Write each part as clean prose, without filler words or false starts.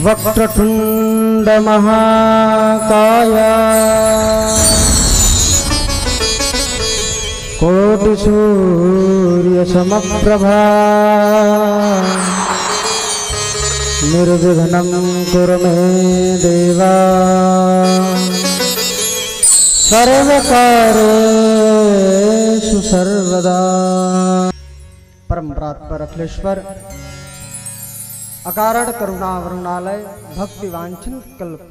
वक्रतुंड महाकाय कोटि सूर्य समप्रभा निर्विघ्नं कुरु मे देवा सर्वकार्येषु सर्वदा। परम प्रातपर अखिलेश्वर अकारण करुणा वरुणालय भक्ति वांछन कल्प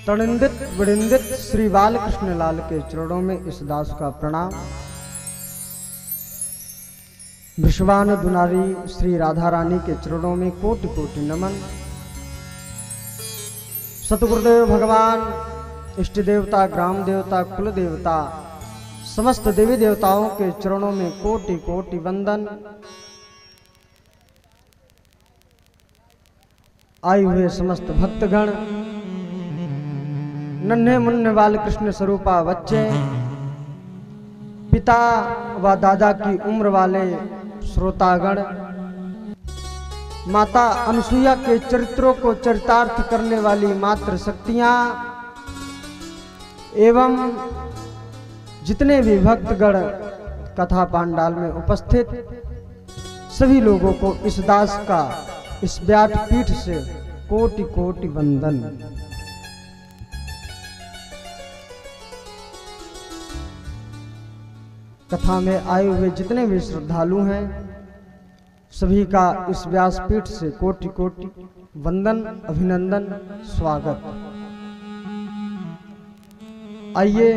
तणिंदित विड़िंदित श्री बालकृष्ण लाल के चरणों में इस दास का प्रणाम। विश्वान दुनारी श्री राधा रानी के चरणों में कोटि कोटि नमन। सतगुरुदेव भगवान इष्ट देवता ग्राम देवता कुल देवता समस्त देवी देवताओं के चरणों में कोटि कोटि वंदन। आए हुए समस्त भक्तगण, नन्हे मुन्ने बालकृष्ण स्वरूपा बच्चे, पिता व दादा की उम्र वाले श्रोतागण, माता अनुसुईया के चरित्रों को चरितार्थ करने वाली मातृ शक्तियां एवं जितने भी भक्तगण कथा पांडाल में उपस्थित सभी लोगों को इस दास का इस व्यासपीठ से कोटि कोटि वंदन। कथा में आए हुए जितने भी श्रद्धालु हैं सभी का इस व्यासपीठ से कोटि कोटि वंदन, अभिनंदन, स्वागत। आइए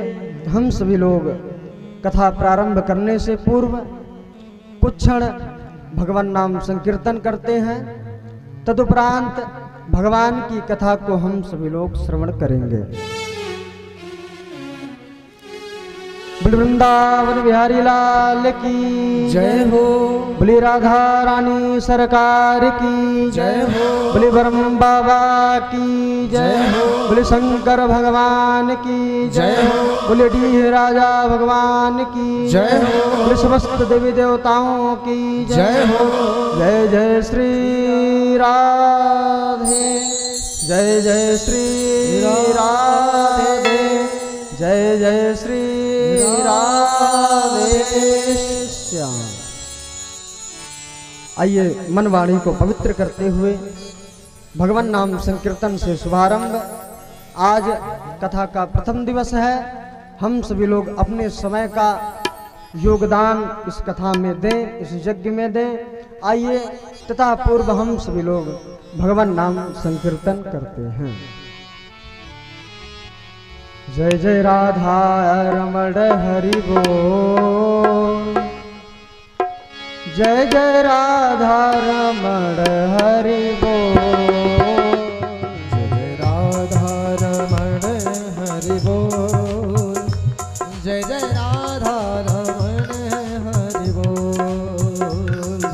हम सभी लोग कथा प्रारंभ करने से पूर्व कुछ क्षण भगवान नाम संकीर्तन करते हैं। तदुपरांत भगवान की कथा को हम सभी लोग श्रवण करेंगे। वृंदावन बिहारी लाल की जय हो, बोली राधा रानी सरकार की जय हो, बोली ब्रह्म बाबा की जय हो, बोली शंकर भगवान की जय हो, बोली डी राजा भगवान की जय हो, बोली समस्त देवी देवताओं की जय हो। जय जय श्री राधे, जय जय श्री राधे, जय जय श्री राधे श्याम। आइए मन वाणी को पवित्र करते हुए भगवान नाम संकीर्तन से शुभारंभ। आज कथा का प्रथम दिवस है। हम सभी लोग अपने समय का योगदान इस कथा में दें, इस यज्ञ में दें। आइए तथा पूर्व हम सभी लोग भगवान नाम संकीर्तन करते हैं। जय जय राधा रमण हरि बोल, जय जय राधा रमण हरि बोल, जय जय राधा रमण हरि बोल, जय जय राधा रमण हरि बोल,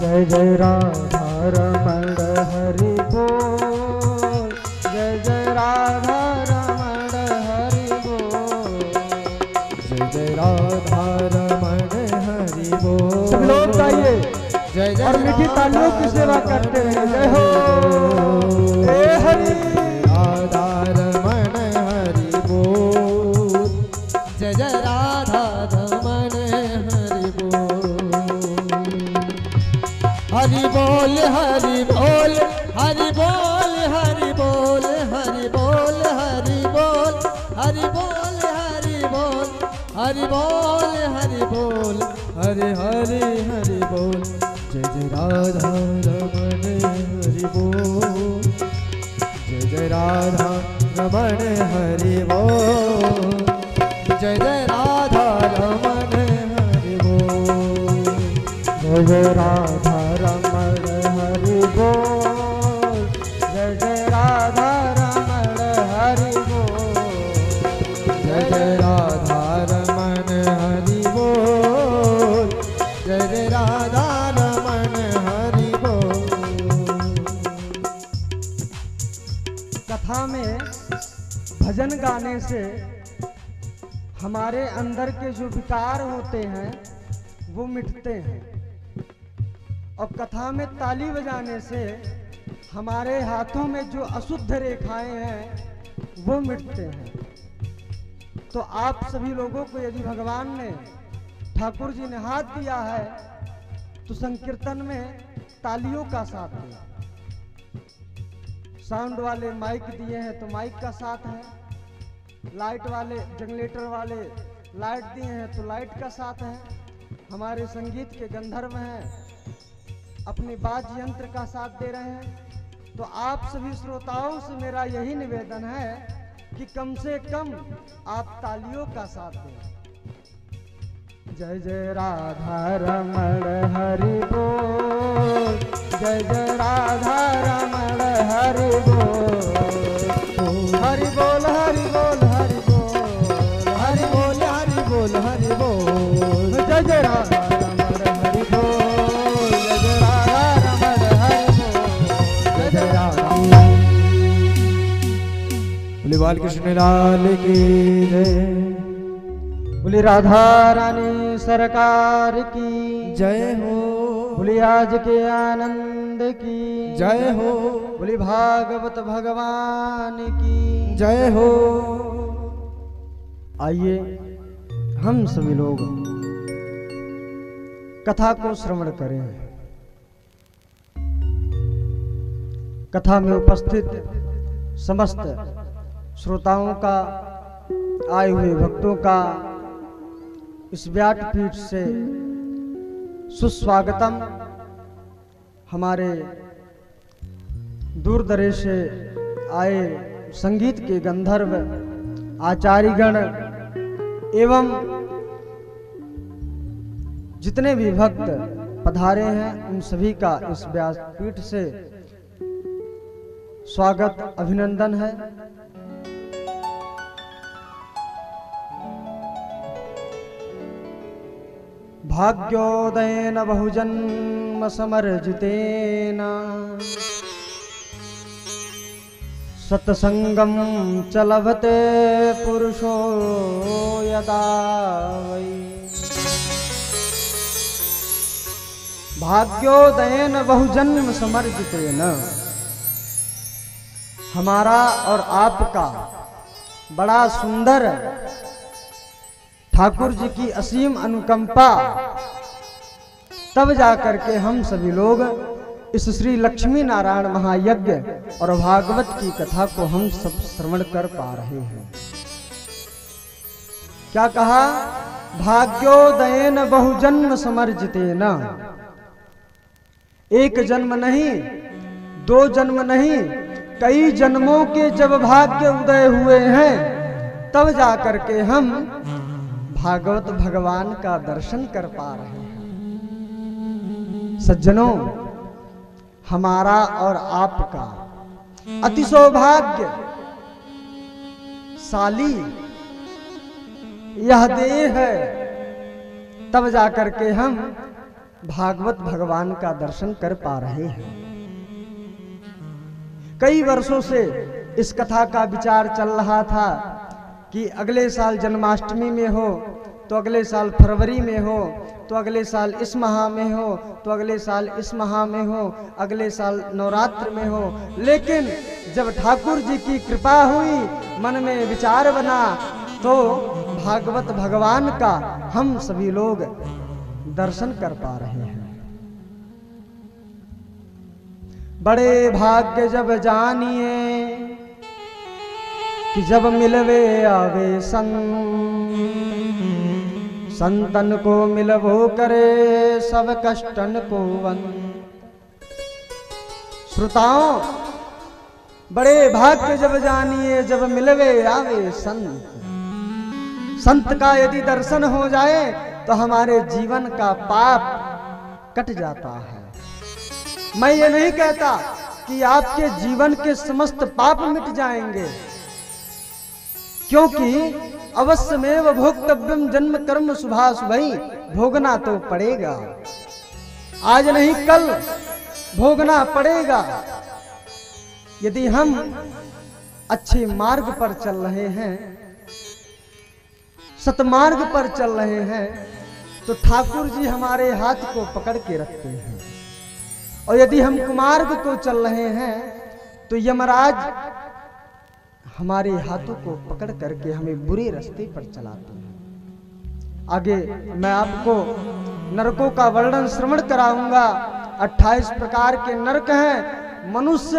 जय जय राधा रमण हरि बोल, जय जय राधा रमण हरि बोल, जय जय राधा रमण हरि बोल। सब लोग गाइए जय जय और मीठी तालियों की सेवा करते रहे। जय हो हे हरि राधा रमण हरि बोल, जय जय राधा रमण हरि बोल। हरि बोल हरि बोल हरि बोल हरि बोल हरि बोल हरि बोल हरि बोल हरि बोल हरि बोल हरि बोल हरि हरि हरि बोल। जय जय राधा रमण हरि बोल, जय जय राधा रमण हरि बोल, जय जय राधा रमण हरि बोल, जय जय राधा रमण हरि बोल, जय जय राधा रमण हरि बोल, जय जय राधा रमण हरि बोल, जय जय राधा रमण हरि बोल। कथा में भजन गाने से हमारे अंदर के जो विकार होते हैं वो मिटते हैं और कथा में ताली बजाने से हमारे हाथों में जो अशुद्ध रेखाएं हैं वो मिटते हैं। तो आप सभी लोगों को यदि भगवान ने, ठाकुर जी ने हाथ दिया है तो संकीर्तन में तालियों का साथ दें। साउंड वाले माइक दिए हैं तो माइक का साथ है, लाइट वाले जनरेटर वाले लाइट दिए हैं तो लाइट का साथ है, हमारे संगीत के गंधर्व हैं अपने वाद्य यंत्र का साथ दे रहे हैं। तो आप सभी श्रोताओं से मेरा यही निवेदन है कि कम से कम आप तालियों का साथ दें। जय जय राधा रमण हरि बोल, जय जय राधा रमण हरि बोल, हरि बोल हरि बोल हरि बोल, हरि बोल हरि बोल हरि बोल। जय जय राधा रमण हरि बोल, जय जय राधा रमण हरि बोल, जय जय राधा। बोले बालकृष्ण लाल की जय, बोली राधा रानी सरकार की जय हो, बोली आज के आनंद की जय हो, बोली भागवत भगवान की जय हो। आइए हम सभी लोग कथा को श्रवण करें। कथा में उपस्थित समस्त श्रोताओं का, आए हुए भक्तों का इस व्यासपीठ से सुस्वागतम। हमारे दूर दराज से आए संगीत के गंधर्व, आचार्यगण एवं जितने भी भक्त पधारे हैं उन सभी का इस व्यासपीठ से स्वागत अभिनंदन है। भाग्योदयेन बहुजन्म समर्जितेन सत्संगम च लभते पुरुषो यदा वै। भाग्योदयेन बहुजन्म समर्जितेन, हमारा और आपका बड़ा सुंदर ठाकुर जी की असीम अनुकंपा, तब जाकर के हम सभी लोग इस श्री लक्ष्मी नारायण महायज्ञ और भागवत की कथा को हम सब श्रवण कर पा रहे हैं। क्या कहा? भाग्योदयेन बहुजन्म समर्जितेन। एक जन्म नहीं, दो जन्म नहीं, कई जन्मों के जब भाग्य उदय हुए हैं तब जाकर के हम भागवत भगवान का दर्शन कर पा रहे हैं। सज्जनों, हमारा और आपका अति सौभाग्यशाली यह देह है, तब जाकर के हम भागवत भगवान का दर्शन कर पा रहे हैं। कई वर्षों से इस कथा का विचार चल रहा था कि अगले साल जन्माष्टमी में हो, तो अगले साल फरवरी में हो, तो अगले साल इस माह में हो, तो अगले साल इस माह में हो, अगले साल नवरात्र में हो। लेकिन जब ठाकुर जी की कृपा हुई, मन में विचार बना, तो भागवत भगवान का हम सभी लोग दर्शन कर पा रहे हैं। बड़े भाग्य जब जानिए कि जब मिलवे आवे संतन को मिलवो करे सब कष्टन को वन। श्रोताओं, बड़े भाग्य जब जानिए जब मिलवे आवे संत का यदि दर्शन हो जाए तो हमारे जीवन का पाप कट जाता है। मैं ये नहीं कहता कि आपके जीवन के समस्त पाप मिट जाएंगे, क्योंकि अवश्य में वह भोक्तव्यम जन्म कर्म शुभाशुभई, भोगना तो पड़ेगा, आज नहीं कल भोगना पड़ेगा। यदि हम अच्छे मार्ग पर चल रहे हैं, सतमार्ग पर चल रहे हैं, तो ठाकुर जी हमारे हाथ को पकड़ के रखते हैं और यदि हम कुमार्ग को चल रहे हैं तो यमराज हमारे हाथों को पकड़ करके हमें बुरे रास्ते पर चलाते हैं। आगे मैं आपको नरकों का वर्णन श्रवण कराऊंगा। 28 प्रकार के नरक हैं। मनुष्य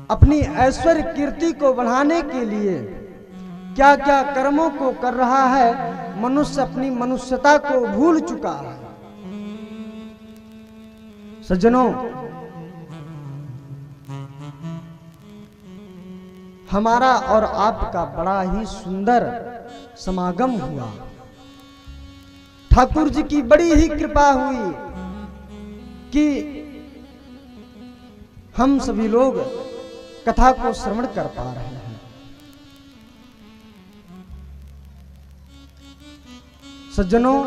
अपनी ऐश्वर्य कीर्ति को बढ़ाने के लिए क्या क्या कर्मों को कर रहा है। मनुष्य अपनी मनुष्यता को भूल चुका है। सज्जनों, हमारा और आपका बड़ा ही सुंदर समागम हुआ। ठाकुर जी की बड़ी ही कृपा हुई कि हम सभी लोग कथा को श्रवण कर पा रहे हैं। सज्जनों,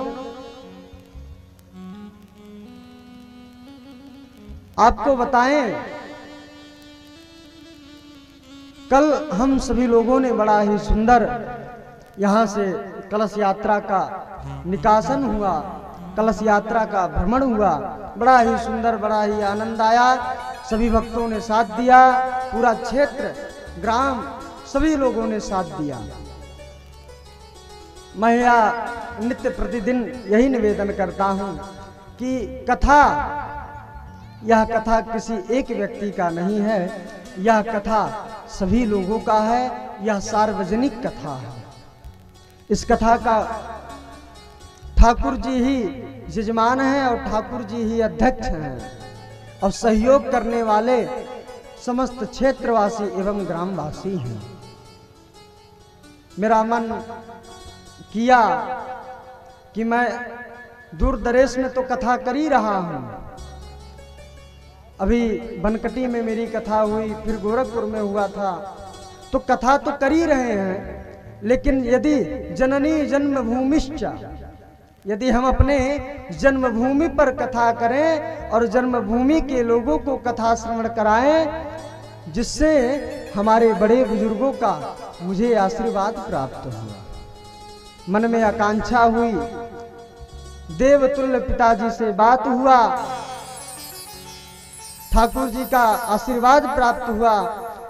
आपको बताएं, कल हम सभी लोगों ने बड़ा ही सुंदर यहां से कलश यात्रा का निकासन हुआ, कलश यात्रा का भ्रमण हुआ। बड़ा ही सुंदर, बड़ा ही आनंद आया। सभी भक्तों ने साथ दिया, पूरा क्षेत्र, ग्राम, सभी लोगों ने साथ दिया। मैं नित्य प्रतिदिन यही निवेदन करता हूं कि यह कथा किसी एक व्यक्ति का नहीं है, यह कथा सभी लोगों का है, यह सार्वजनिक कथा है। इस कथा का ठाकुर जी ही यजमान हैं और ठाकुर जी ही अध्यक्ष हैं और सहयोग करने वाले समस्त क्षेत्रवासी एवं ग्रामवासी हैं। मेरा मन किया कि मैं दूर दरेश में तो कथा कर ही रहा हूं। अभी बनकटी में मेरी कथा हुई, फिर गोरखपुर में हुआ था, तो कथा तो कर ही रहे हैं। लेकिन यदि जननी जन्मभूमिश्च, यदि हम अपने जन्मभूमि पर कथा करें और जन्मभूमि के लोगों को कथा श्रवण कराएं, जिससे हमारे बड़े बुजुर्गों का मुझे आशीर्वाद प्राप्त हुआ। मन में आकांक्षा हुई, देवतुल्य पिताजी से बात हुआ, ठाकुर जी का आशीर्वाद प्राप्त हुआ,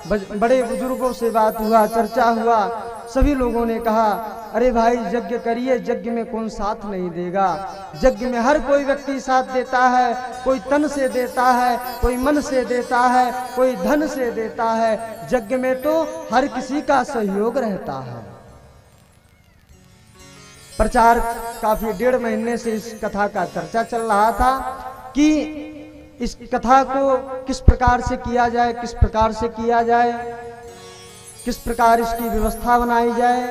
बड़े बुजुर्गों से बात हुआ, चर्चा हुआ। सभी लोगों ने कहा, अरे भाई यज्ञ करिए, यज्ञ में कौन साथ नहीं देगा। यज्ञ में हर कोई व्यक्ति साथ देता है, कोई तन से देता है, कोई मन से देता है, कोई धन से देता है। यज्ञ में तो हर किसी का सहयोग रहता है। प्रचार काफी 1.5 महीने से इस कथा का चर्चा चल रहा था कि इस कथा को किस प्रकार से किया जाए, किस प्रकार से किया जाए, किस प्रकार इसकी व्यवस्था बनाई जाए।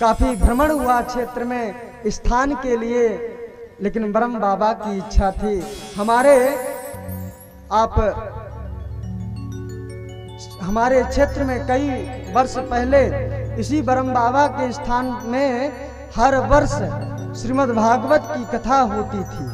काफी भ्रमण हुआ क्षेत्र में स्थान के लिए, लेकिन ब्रह्म बाबा की इच्छा थी। हमारे क्षेत्र में कई वर्ष पहले इसी ब्रह्म बाबा के स्थान में हर वर्ष श्रीमद् भागवत की कथा होती थी।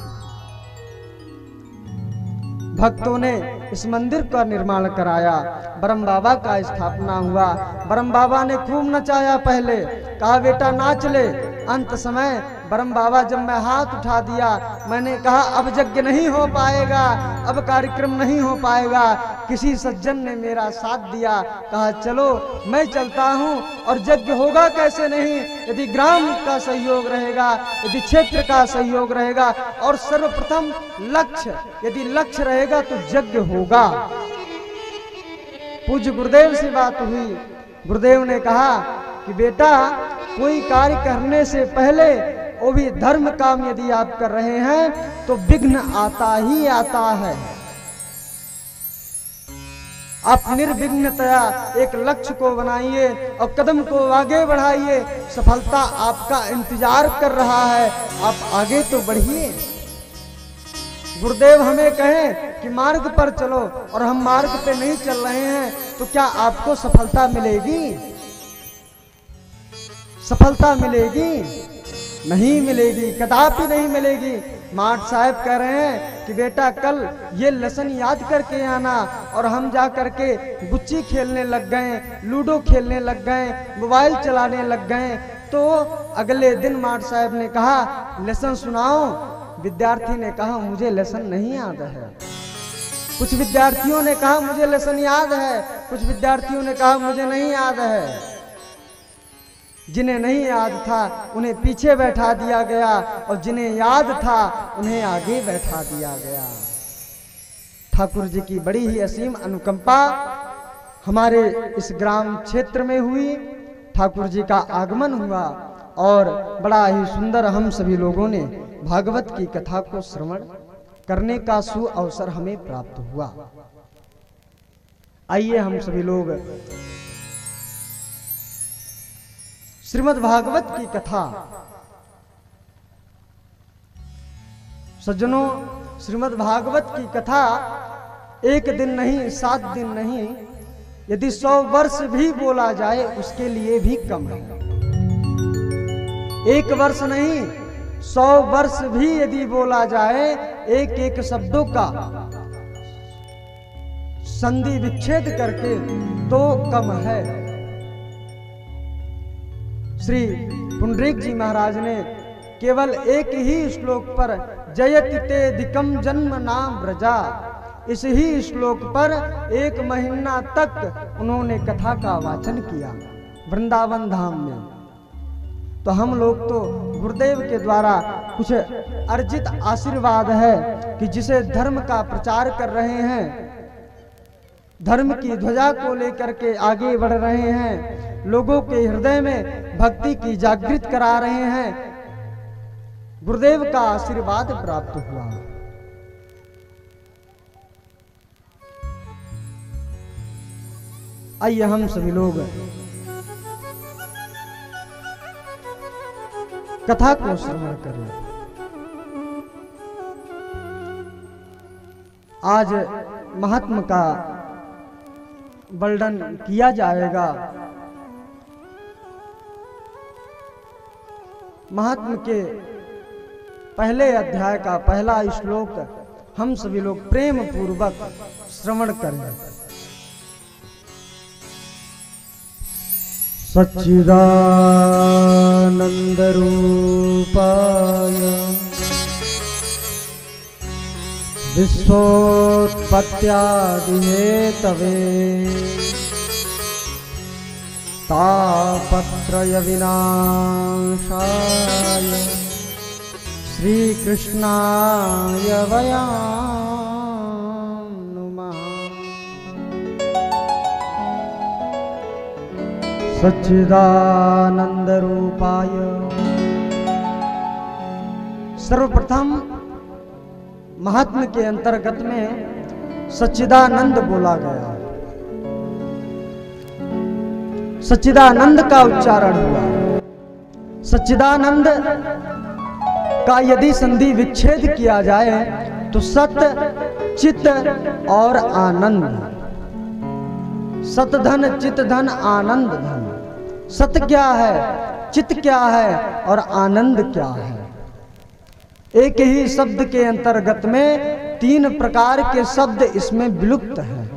भक्तों ने इस मंदिर का निर्माण कराया, ब्रह्म बाबा का स्थापना हुआ। ब्रह्म बाबा ने खूब नचाया, पहले कहा बेटा नाच ले। अंत समय ब्रह्म बाबा जब मैं हाथ उठा दिया, मैंने कहा अब यज्ञ नहीं हो पाएगा, अब कार्यक्रम नहीं हो पाएगा। किसी सज्जन ने मेरा साथ दिया, कहा चलो मैं चलता हूँ। और यज्ञ होगा कैसे नहीं, यदि ग्राम का सहयोग रहेगा, यदि क्षेत्र का सहयोग रहेगा और सर्वप्रथम लक्ष्य, यदि लक्ष्य रहेगा तो यज्ञ होगा। पूज्य गुरुदेव से बात हुई, गुरुदेव ने कहा कि बेटा कोई कार्य करने से पहले, वो भी धर्म काम यदि आप कर रहे हैं तो विघ्न आता ही आता है। आप निर्विघ्नतया एक लक्ष्य को बनाइए और कदम को आगे बढ़ाइए। सफलता आपका इंतजार कर रहा है, आप आगे तो बढ़िए। गुरुदेव हमें कहें कि मार्ग पर चलो और हम मार्ग पे नहीं चल रहे हैं, तो क्या आपको सफलता मिलेगी? सफलता मिलेगी? नहीं मिलेगी, कदापि नहीं मिलेगी। माठ साहब कह रहे हैं कि बेटा कल ये लेसन याद करके आना, और हम जा करके गुच्ची खेलने लग गए, लूडो खेलने लग गए, मोबाइल चलाने लग गए। तो अगले दिन माट साहब ने कहा लेसन सुनाओ। विद्यार्थी ने कहा मुझे लेसन नहीं याद है। कुछ विद्यार्थियों ने कहा मुझे लेसन याद है, कुछ विद्यार्थियों ने कहा मुझे नहीं याद है। जिन्हें नहीं याद था उन्हें पीछे बैठा दिया गया और जिन्हें याद था उन्हें आगे बैठा दिया गया। ठाकुर जी की बड़ी ही असीम अनुकंपा हमारे इस ग्राम क्षेत्र में हुई। ठाकुर जी का आगमन हुआ और बड़ा ही सुंदर हम सभी लोगों ने भागवत की कथा को श्रवण करने का सुअवसर हमें प्राप्त हुआ। आइए हम सभी लोग श्रीमद् भागवत की कथा। सज्जनों, श्रीमद् भागवत की कथा एक दिन नहीं, 7 दिन नहीं, यदि 100 वर्ष भी बोला जाए उसके लिए भी कम है। 1 वर्ष नहीं, 100 वर्ष भी यदि बोला जाए एक एक शब्दों का संधि विच्छेद करके तो कम है। श्री पुंडरीक जी महाराज ने केवल एक ही श्लोक पर जयति ते दिकम जन्म नाम व्रजा, इस ही श्लोक पर 1 महीना तक उन्होंने कथा का वाचन किया वृंदावन धाम में। तो हम लोग तो गुरुदेव के द्वारा कुछ अर्जित आशीर्वाद है कि जिसे धर्म का प्रचार कर रहे हैं, धर्म की ध्वजा को लेकर के आगे बढ़ रहे हैं, लोगों के हृदय में भक्ति की जागृत करा रहे हैं, गुरुदेव का आशीर्वाद प्राप्त हुआ। आइए हम सभी लोग कथा को श्रवण करें। आज महात्मा का वर्णन किया जाएगा। महात्मा के पहले अध्याय का पहला श्लोक हम सभी लोग प्रेम पूर्वक श्रवण करें। सच्चिदानंद रूपाय विश्वोत्पत्त्यादिहेतवे तापत्रय विनाशाय श्रीकृष्णाय वयं नुमः। सच्चिदानंद रूपाय। सर्वप्रथम महात्मा के अंतर्गत में सच्चिदानंद बोला गया। सच्चिदानंद का उच्चारण हुआ। सच्चिदानंद का यदि संधि विच्छेद किया जाए तो सत, चित और आनंद। सत धन, चित धन, आनंद धन। सत क्या है, चित क्या है और आनंद क्या है? एक ही शब्द के अंतर्गत में 3 प्रकार के शब्द इसमें विलुप्त हैं।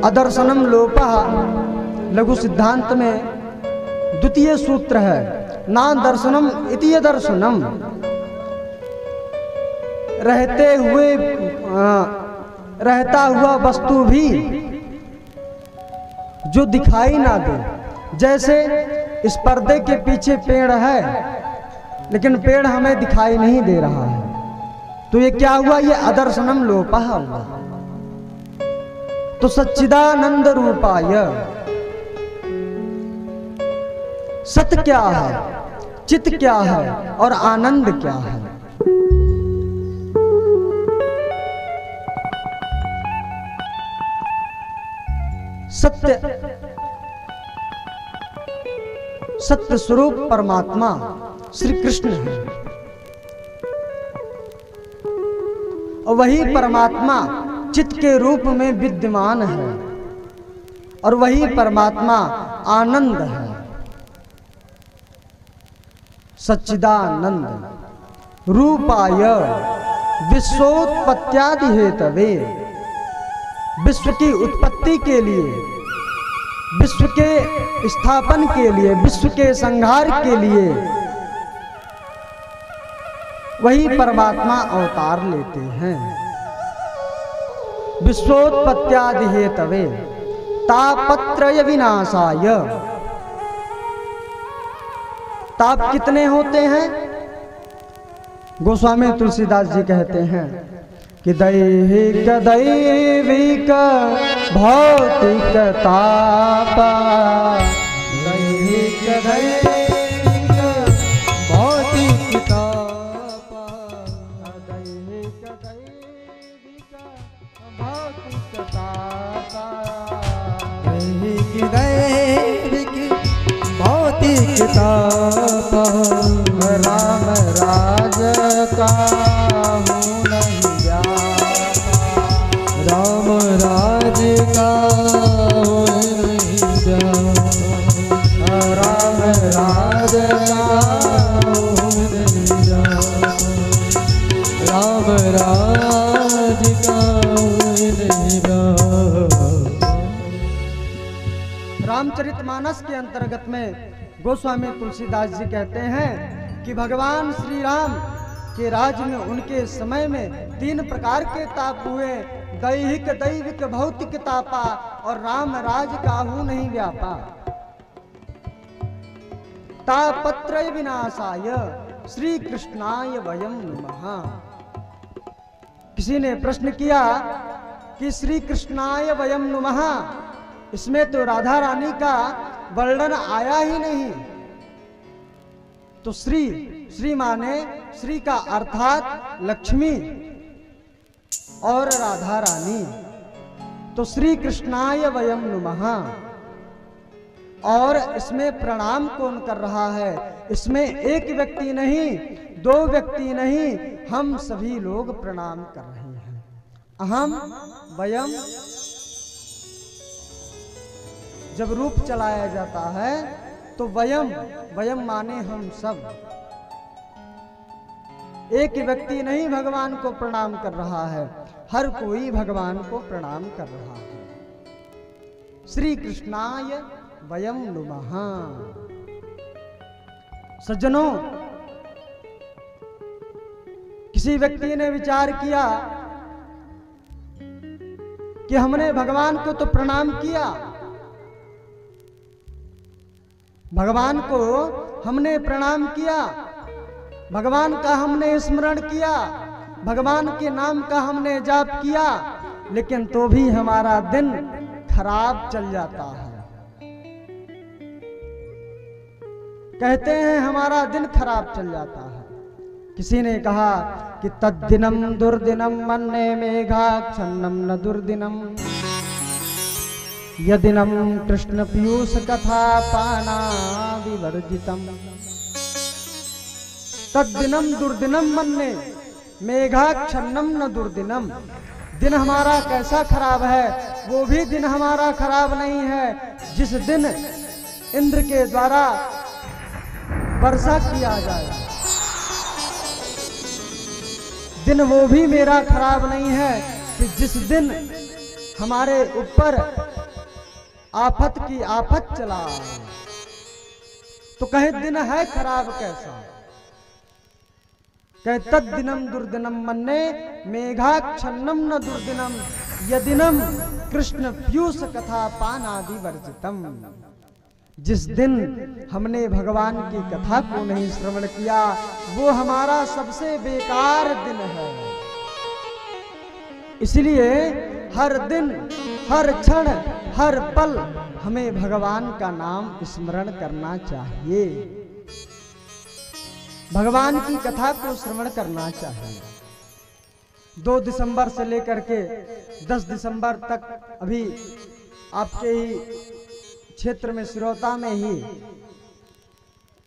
अदर्शनम लोपः लघु सिद्धांत में द्वितीय सूत्र है। ना दर्शनम इति दर्शनम। रहता हुआ वस्तु भी जो दिखाई ना दे। जैसे इस पर्दे के पीछे पेड़ है लेकिन पेड़ हमें दिखाई नहीं दे रहा है, तो ये क्या हुआ? ये अदर्शनम लोपः हुआ। तो सच्चिदानंद रूपाय। सत क्या है, चित क्या है और आनंद क्या है? सत्य, सत्य स्वरूप परमात्मा श्री कृष्ण है और वही परमात्मा चित्त के रूप में विद्यमान है और वही परमात्मा आनंद है। सच्चिदानंद रूपाय विश्वोत्पत्त्यादि हेतवे। विश्व की उत्पत्ति के लिए विश्व के स्थापन के लिए, विश्व के संहार के लिए वही परमात्मा अवतार लेते हैं। विश्वोत्पत्त्यादि हेतवे तापत्रय विनाशाय। ताप कितने होते हैं? गोस्वामी तुलसीदास जी कहते हैं कि दैहिक दैविक भौतिक ताप, दैहिक दैविक भौतिक ताप, दैहिक दैविक भौतिक ताप, दैहिक दैविक भौतिक ताप, राम राज का हूँ नहीं व्यापा, राम राज का नहीं व्यापा, राम राज का नहीं व्यापा, राम राज का नहीं व्यापा। रामचरितमानस के अंतर्गत में गोस्वामी तुलसीदास जी कहते हैं कि भगवान श्री राम के राज्य में उनके समय में 3 प्रकार के ताप हुए, दैहिक दैविक भौतिक तापा और राम राज काहू नहीं व्यापा। तापत्रय विनाशाय श्री कृष्णाय वयम नमः। किसी ने प्रश्न किया कि श्री कृष्णाय वयम नमः, इसमें तो राधा रानी का वर्णन आया ही नहीं। तो श्री, श्री माने श्री का अर्थात लक्ष्मी और राधा रानी। तो श्री कृष्णाय वयम नमः। और इसमें प्रणाम कौन कर रहा है? इसमें एक व्यक्ति नहीं, 2 व्यक्ति नहीं, हम सभी लोग प्रणाम कर रहे हैं। अहम वयम, जब रूप चलाया जाता है तो वयम, वयम माने हम सब। एक व्यक्ति नहीं भगवान को प्रणाम कर रहा है, हर कोई भगवान को प्रणाम कर रहा है। श्री कृष्णाय वयम नमः। सज्जनों, किसी व्यक्ति ने विचार किया कि हमने भगवान को तो प्रणाम किया, भगवान को हमने प्रणाम किया, भगवान का हमने स्मरण किया, भगवान के नाम का हमने जाप किया, लेकिन तो भी हमारा दिन खराब चल जाता है। कहते हैं हमारा दिन खराब चल जाता है। किसी ने कहा कि तद्दिनम दुर्दिनम मन्ने मेघाक्षन्नम न दुर्दिनम, यदिनम कृष्ण पीयूष कथा पाना विवर्जितम। तद्दिनम दुर्दिनम मन्ने मेघाक्षन्नम न दुर्दिनम। दिन हमारा कैसा खराब है, वो भी दिन हमारा खराब नहीं है जिस दिन इंद्र के द्वारा वर्षा किया जाए। दिन वो भी मेरा खराब नहीं है कि जिस दिन हमारे ऊपर आफत की आफत चला। तो कहे दिन है खराब कैसा? कहे तद्दिनम दुर्दिनम मन्ने मेघाक्षन्नम न दुर्दिनम, यदिनम कृष्ण पीयूष कथा पानादि वर्जितम। जिस दिन हमने भगवान की कथा को नहीं श्रवण किया, वो हमारा सबसे बेकार दिन है। इसलिए हर दिन, हर क्षण, हर पल हमें भगवान का नाम स्मरण करना चाहिए, भगवान की कथा को श्रवण करना चाहिए। 2 दिसंबर से लेकर के 10 दिसंबर तक अभी आपके ही क्षेत्र में सिरौता में ही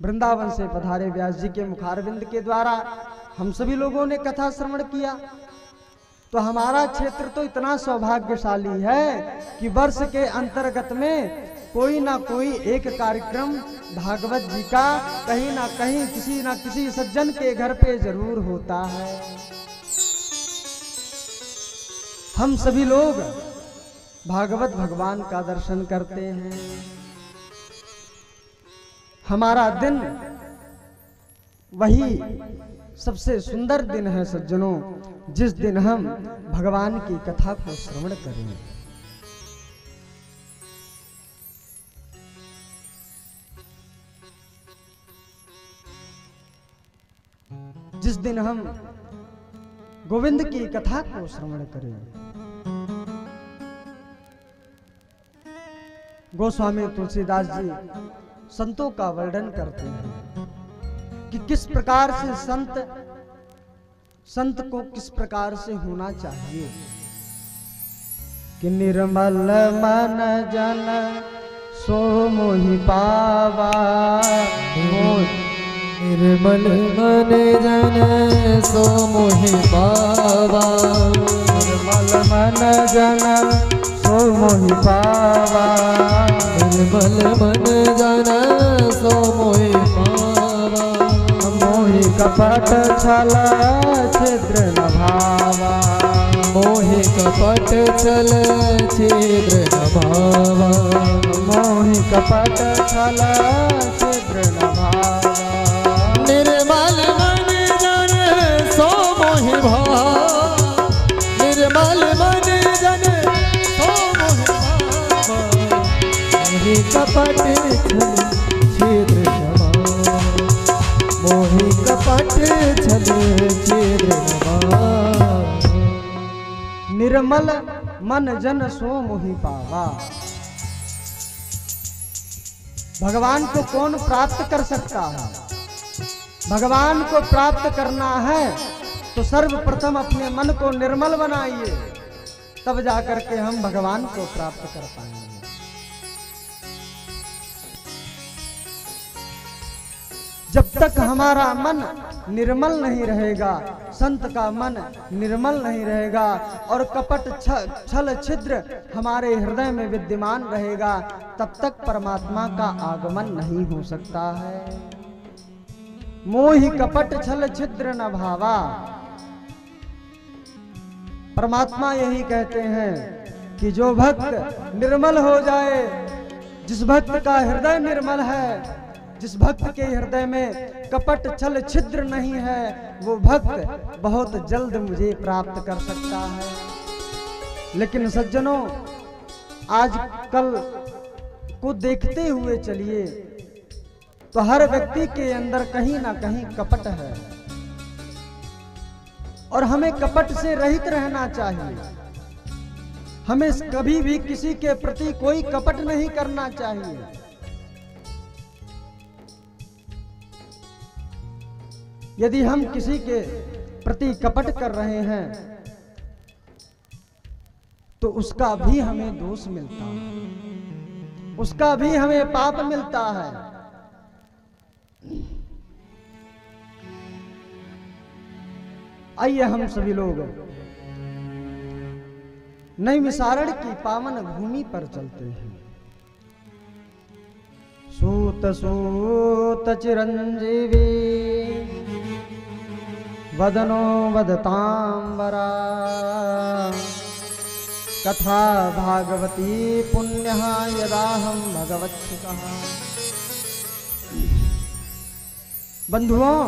वृंदावन से पधारे व्यास जी के मुखारविंद के द्वारा हम सभी लोगों ने कथा श्रवण किया। तो हमारा क्षेत्र तो इतना सौभाग्यशाली है कि वर्ष के अंतर्गत में कोई ना कोई एक कार्यक्रम भागवत जी का कहीं ना कहीं किसी ना किसी सज्जन के घर पे जरूर होता है। हम सभी लोग भागवत भगवान का दर्शन करते हैं। हमारा दिन वही सबसे सुंदर दिन है सज्जनों, जिस दिन हम भगवान की कथा को श्रवण करें। जिस दिन हम गोविंद की कथा को श्रवण करें। गोस्वामी तुलसीदास जी संतों का वर्णन करते हैं कि किस प्रकार से संत को किस प्रकार से होना चाहिए। कि निर्मल मन जन सो मोहि पावा, निर्मल मन जन सो मोहि पावा, निर्मल मन जन सो मोहि पावा, निर्मल मन जन सो मोहि पावा, मोहि कपट छल छिद्र न भावा, मोहि कपट छल छिद्र न भावा, मोहि कपट छल छिद्र न भावा, निर्मल मन जन सो मोहि भावा, निर्मल मन जन सो मोहि भावा, मोहि कपट छल छिद्र न भावा, मोहि कपट छल छिद्र न भावा। निर्मल मन जन सो मोहि पावा। भगवान को कौन प्राप्त कर सकता है? भगवान को प्राप्त करना है तो सर्वप्रथम अपने मन को निर्मल बनाइए, तब जाकर के हम भगवान को प्राप्त कर पाएंगे। जब तक हमारा मन निर्मल नहीं रहेगा, संत का मन निर्मल नहीं रहेगा और कपट छल छिद्र हमारे हृदय में विद्यमान रहेगा, तब तक परमात्मा का आगमन नहीं हो सकता है। मोहि कपट छल छिद्र न भावा। परमात्मा यही कहते हैं कि जो भक्त निर्मल हो जाए, जिस भक्त का हृदय निर्मल है, जिस भक्त के हृदय में कपट छल छिद्र नहीं है, वो भक्त बहुत जल्द मुझे प्राप्त कर सकता है। लेकिन सज्जनों, आज कल को देखते हुए चलिए तो हर व्यक्ति के अंदर कहीं ना कहीं कपट है और हमें कपट से रहित रहना चाहिए। हमें कभी भी किसी के प्रति कोई कपट नहीं करना चाहिए। यदि हम किसी के प्रति कपट कर रहे हैं तो उसका भी हमें दोष मिलता है, उसका भी हमें पाप मिलता है। आइए हम सभी लोग नैमिषारण्य की पावन भूमि पर चलते हैं। सूत सूत चिरंजीवी वदनो वदतांबरा, कथा भागवती पुण्यः यदाहं भगवत्सुतः। बंधुओं,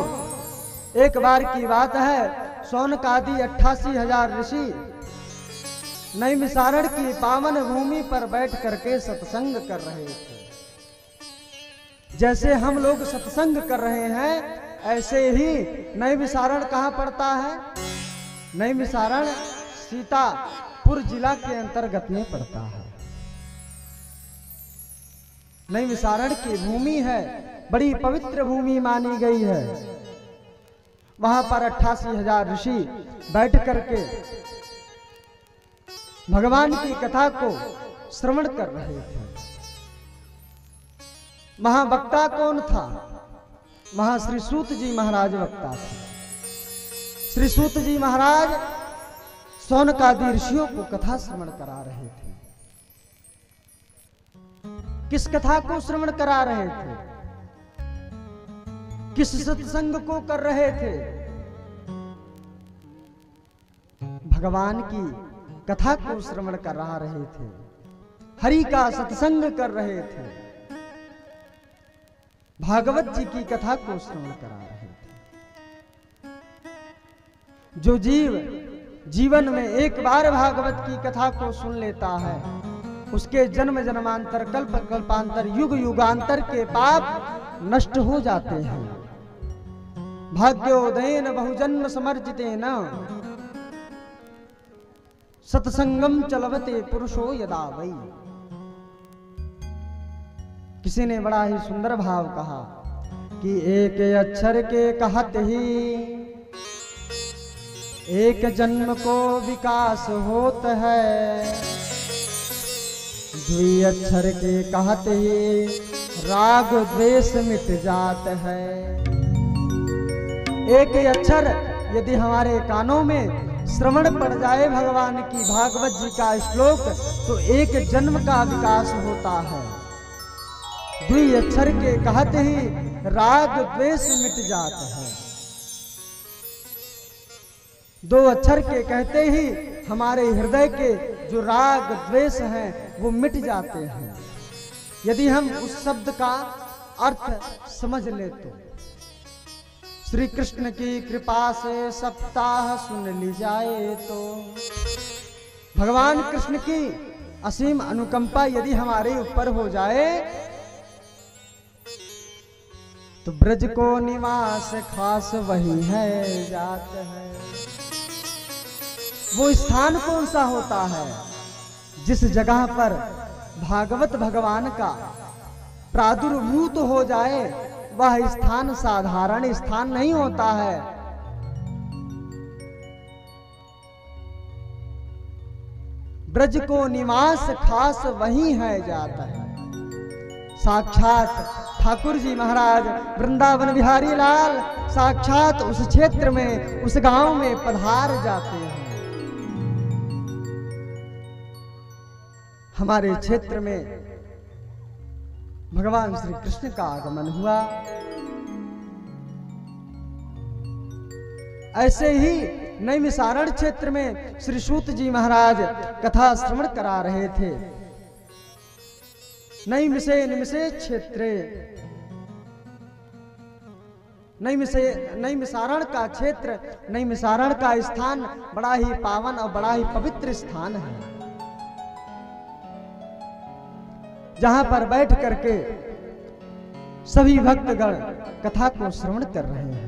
एक बार की बात है, शौनकादि 88,000 ऋषि नैमिषारण्य की पावन भूमि पर बैठ करके सत्संग कर रहे थे। जैसे हम लोग सत्संग कर रहे हैं, ऐसे ही नैमिषारण्य कहाँ पड़ता है? नैमिषारण्य सीतापुर जिला के अंतर्गत में पड़ता है। नैमिषारण्य की भूमि है, बड़ी पवित्र भूमि मानी गई है। वहां पर 88,000 ऋषि बैठ करके भगवान की कथा को श्रवण कर रहे थे। महावक्ता कौन था? वहां श्री सूत जी महाराज वक्ता थे। श्री सूत जी महाराज शौनकादि ऋषियों को कथा श्रवण करा रहे थे। किस कथा को श्रवण करा रहे थे? किस सत्संग को कर रहे थे? भगवान की कथा को श्रवण कर रहे थे। हरि का सत्संग कर रहे थे, भागवत जी की कथा को श्रवण करा रहे थे। जो जीव जीवन में एक बार भागवत की कथा को सुन लेता है, उसके जन्म जन्मांतर कल्प कल्पांतर युग युगांतर के पाप नष्ट हो जाते हैं। भाग्योदयेन बहुजन्म समर्जितेन सत्संगम चलवते पुरुषो यदा वै। किसी ने बड़ा ही सुंदर भाव कहा कि एक अक्षर के कहते ही एक जन्म को विकास होता है, द्वि अक्षर के कहते ही राग द्वेष मिट जाता है। एक अक्षर यदि हमारे कानों में श्रवण पड़ जाए भगवान की भागवत जी का श्लोक, तो एक जन्म का विकास होता है। द्वि अक्षर के कहते ही राग द्वेष मिट जाता है। दो अक्षर के कहते ही हमारे हृदय के जो राग द्वेष हैं वो मिट जाते हैं। यदि हम उस शब्द का अर्थ समझ ले तो श्री कृष्ण की कृपा से सप्ताह सुन ली जाए तो, भगवान कृष्ण की असीम अनुकंपा यदि हमारे ऊपर हो जाए तो ब्रज को निवास खास वही है जात है। वो स्थान कौन सा होता है जिस जगह पर भागवत भगवान का प्रादुर्भूत हो जाए, वह स्थान साधारण स्थान नहीं होता है। ब्रज को निवास खास वही है जाता है। साक्षात ठाकुर जी महाराज वृंदावन बिहारी लाल साक्षात उस क्षेत्र में उस गांव में पधार जाते हैं। हमारे क्षेत्र में भगवान श्री कृष्ण का आगमन हुआ। ऐसे ही नैमिषारण्य क्षेत्र में श्री सूत जी महाराज कथा श्रवण करा रहे थे। नैमिषे निमिषे क्षेत्रे, नैमिषारण्य का क्षेत्र, नैमिषारण्य का स्थान बड़ा ही पावन और बड़ा ही पवित्र स्थान है, जहां पर बैठ करके सभी भक्तगण कथा को श्रवण कर रहे हैं।